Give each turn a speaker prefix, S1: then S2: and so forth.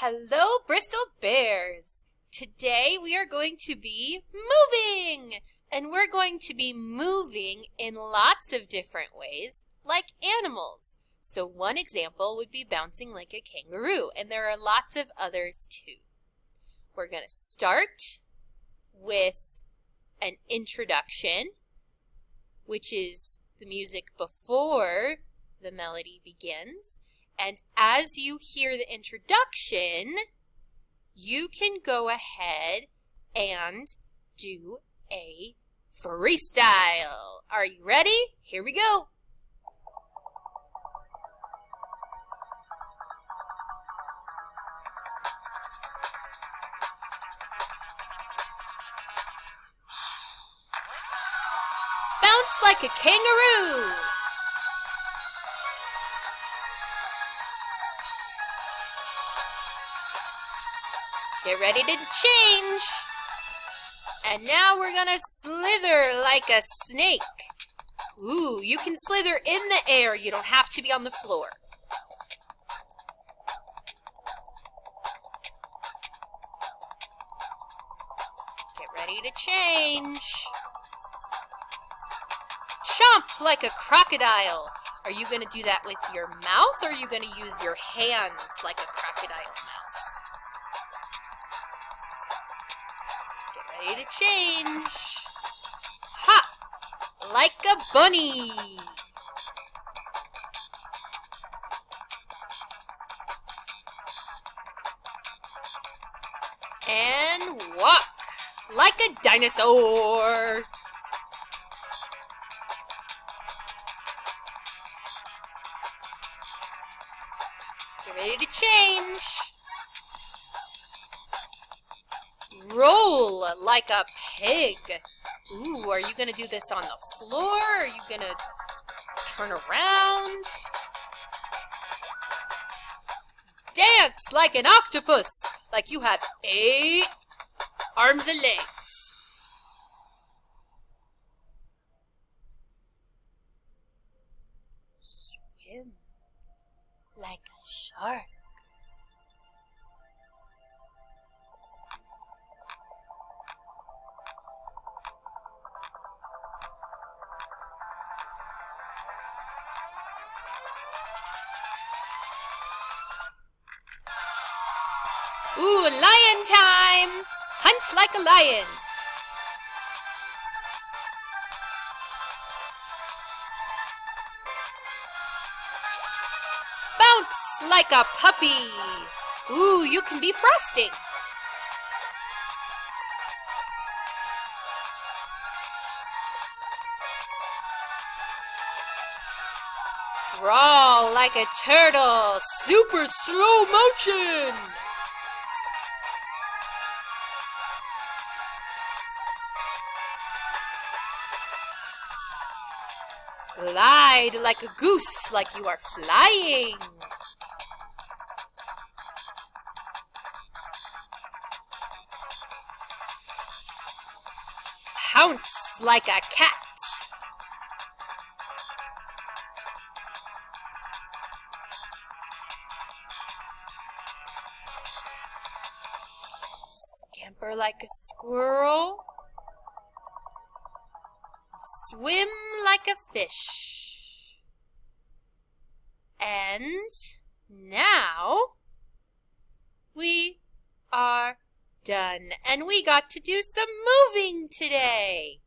S1: Hello, Bristol Bears! Today we are going to be moving! And we're going to be moving in lots of different ways, like animals. So one example would be bouncing like a kangaroo, and there are lots of others too. We're going to start with an introduction, which is the music before the melody begins. And as you hear the introduction, you can go ahead and do a freestyle. Are you ready? Here we go. Bounce like a kangaroo. Get ready to change. And now we're gonna slither like a snake. Ooh, you can slither in the air. You don't have to be on the floor. Get ready to change. Chomp like a crocodile. Are you gonna do that with your mouth, or are you gonna use your hands like a crocodile mouth? Ready to change. Hop like a bunny. And walk like a dinosaur. Get ready to change. Roll like a pig. Ooh, are you going to do this on the floor? Are you going to turn around? Dance like an octopus, like you have 8 arms and legs. Swim like a shark. Ooh, lion time! Hunt like a lion. Bounce like a puppy. Ooh, you can be frosting. Crawl like a turtle. Super slow motion. Glide like a goose, like you are flying. Pounce like a cat. Scamper like a squirrel. Swim like a fish. And now we are done. And we got to do some moving today.